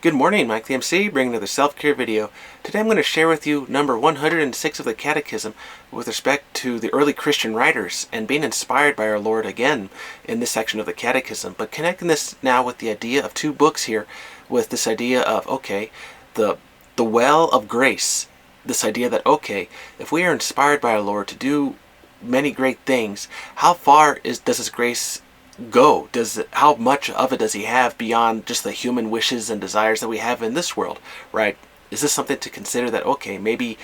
Good morning, Mike the MC, bringing another self-care video. Today I'm going to share with you number 106 of the Catechism with respect to the early Christian writers and being inspired by our Lord again in this section of the Catechism, but connecting this now with the idea of two books here with this idea of, the well of grace. This idea that, if we are inspired by our Lord to do many great things, how far does His grace go? How much of it does He have beyond just the human wishes and desires that we have in this world, right? Is this something to consider that, maybe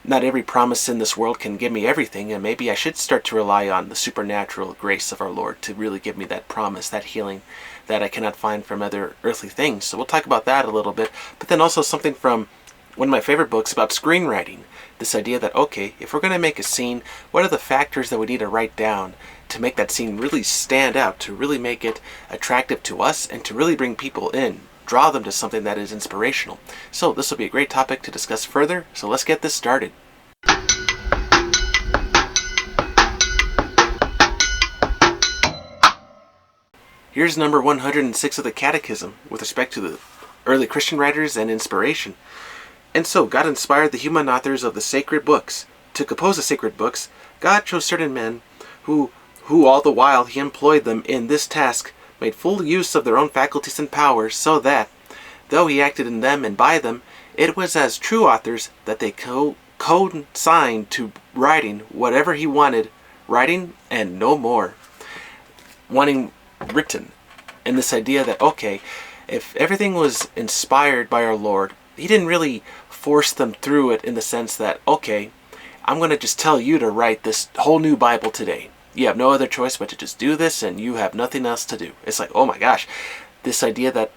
not every promise in this world can give me everything, and maybe I should start to rely on the supernatural grace of our Lord to really give me that promise, that healing that I cannot find from other earthly things. So we'll talk about that a little bit, but then also something from one of my favorite books about screenwriting. This idea that, if we're going to make a scene, what are the factors that we need to write down to make that scene really stand out, to really make it attractive to us, and to really bring people in, draw them to something that is inspirational. So this will be a great topic to discuss further, so let's get this started. Here's number 106 of the Catechism with respect to the early Christian writers and inspiration. And so God inspired the human authors of the sacred books. To compose the sacred books, God chose certain men who all the while He employed them in this task, made full use of their own faculties and powers, so that, though He acted in them and by them, it was as true authors that they consigned to writing whatever He wanted, writing and no more. Wanting written. And this idea that, if everything was inspired by our Lord, He didn't really force them through it in the sense that, I'm going to just tell you to write this whole new Bible today. You have no other choice but to just do this, and you have nothing else to do. It's like, oh my gosh, this idea that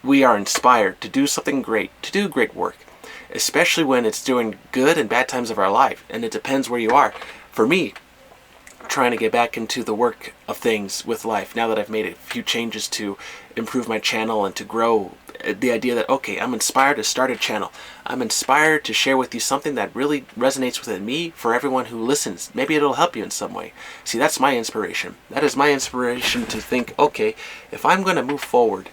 we are inspired to do something great, to do great work, especially when it's during good and bad times of our life, and it depends where you are. For me, trying to get back into the work of things with life, now that I've made a few changes to improve my channel and to grow, the idea that, I'm inspired to start a channel. I'm inspired to share with you something that really resonates within me for everyone who listens. Maybe it'll help you in some way. See, that's my inspiration. That is my inspiration to think, if I'm going to move forward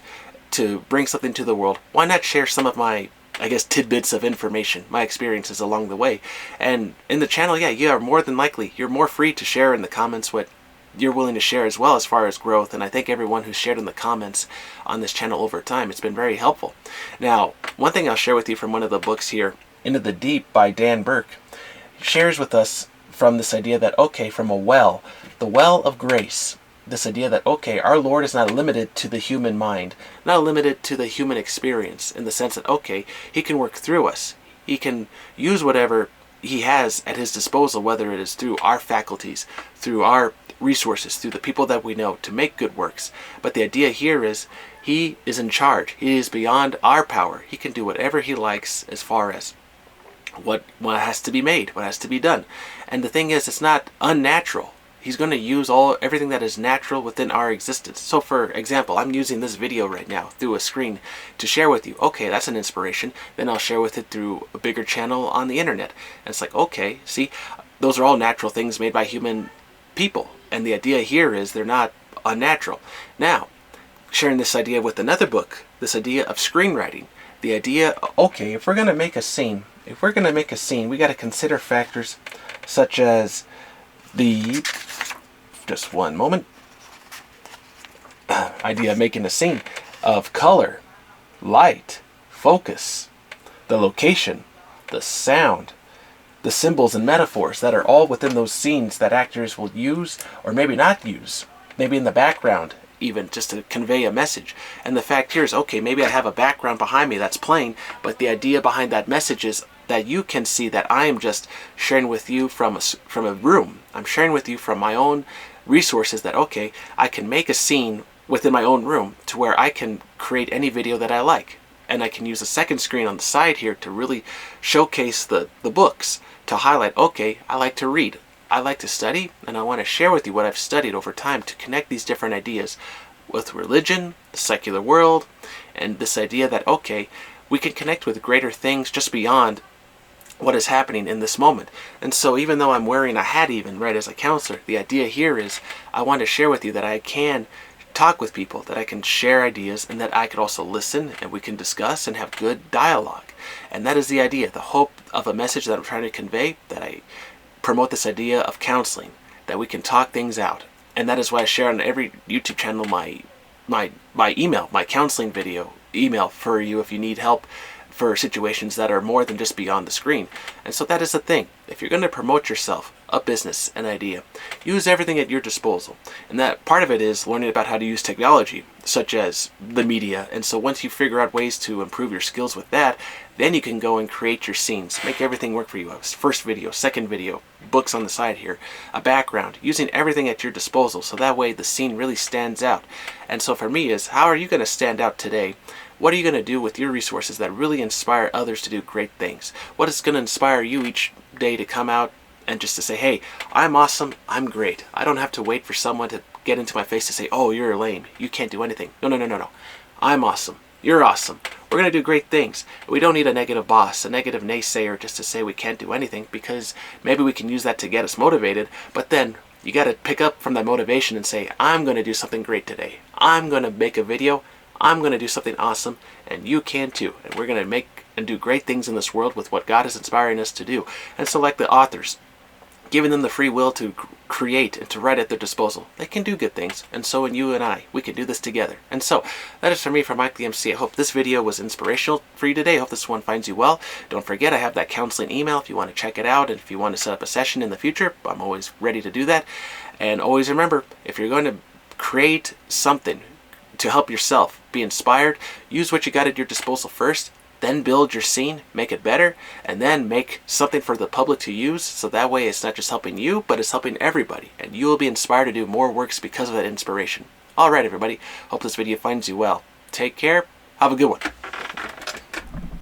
to bring something to the world, why not share some of my, tidbits of information, my experiences along the way. And in the channel, you are more than likely, you're more free to share in the comments what you're willing to share as well as far as growth. And I thank everyone who's shared in the comments on this channel over time. It's been very helpful. Now, one thing I'll share with you from one of the books here, Into the Deep by Burke, shares with us from this idea that, from a well, the well of grace, this idea that, our Lord is not limited to the human mind, not limited to the human experience, in the sense that, He can work through us. He can use whatever He has at His disposal, whether it is through our faculties, through our resources, through the people that we know, to make good works. But the idea here is He is in charge. He is beyond our power. He can do whatever He likes as far as what has to be made, what has to be done. And the thing is, it's not unnatural. He's going to use everything that is natural within our existence. So for example, I'm using this video right now through a screen to share with you. That's an inspiration. Then I'll share with it through a bigger channel on the internet. And it's like, see, those are all natural things made by human people. And the idea here is they're not unnatural. Now, sharing this idea with another book, this idea of screenwriting. The idea, if we're going to make a scene, we got to consider factors such as just one moment, idea of making a scene of color, light, focus, the location, the sound, the symbols and metaphors that are all within those scenes that actors will use or maybe not use, maybe in the background even, just to convey a message. And the fact here is, maybe I have a background behind me that's playing, but the idea behind that message is that you can see that I am just sharing with you from a room. I'm sharing with you from my own resources that, I can make a scene within my own room to where I can create any video that I like. And I can use a second screen on the side here to really showcase the books, to highlight, I like to read, I like to study, and I want to share with you what I've studied over time to connect these different ideas with religion, the secular world, and this idea that, we can connect with greater things just beyond what is happening in this moment. And so even though I'm wearing a hat even, right, as a counselor, the idea here is I want to share with you that I can talk with people, that I can share ideas, and that I could also listen and we can discuss and have good dialogue. And that is the idea, the hope of a message that I'm trying to convey, that I promote this idea of counseling, that we can talk things out. And that is why I share on every YouTube channel my email, my counseling video email for you if you need help for situations that are more than just beyond the screen. And so that is the thing. If you're going to promote yourself, a business, an idea, use everything at your disposal. And that part of it is learning about how to use technology, such as the media. And so once you figure out ways to improve your skills with that, then you can go and create your scenes, make everything work for you. First video, second video, books on the side here, a background, using everything at your disposal so that way the scene really stands out. And so for me is, how are you going to stand out today? What are you going to do with your resources that really inspire others to do great things? What is going to inspire you each day to come out and just to say, hey, I'm awesome, I'm great. I don't have to wait for someone to get into my face to say, oh, you're lame, you can't do anything. No. I'm awesome. You're awesome. We're going to do great things. We don't need a negative boss, a negative naysayer just to say we can't do anything, because maybe we can use that to get us motivated, but then you got to pick up from that motivation and say, I'm going to do something great today. I'm going to make a video. I'm going to do something awesome, and you can too. And we're going to make and do great things in this world with what God is inspiring us to do. And so like the authors, giving them the free will to create and to write at their disposal, they can do good things. And so in you and I, we can do this together. And so that is for me, from Mike the MC. I hope this video was inspirational for you today. I hope this one finds you well. Don't forget, I have that counseling email if you want to check it out. And if you want to set up a session in the future, I'm always ready to do that. And always remember, if you're going to create something to help yourself be inspired, use what you got at your disposal first, then build your scene, make it better, and then make something for the public to use, so that way it's not just helping you, but it's helping everybody, and you will be inspired to do more works because of that inspiration. Alright everybody, hope this video finds you well. Take care, have a good one.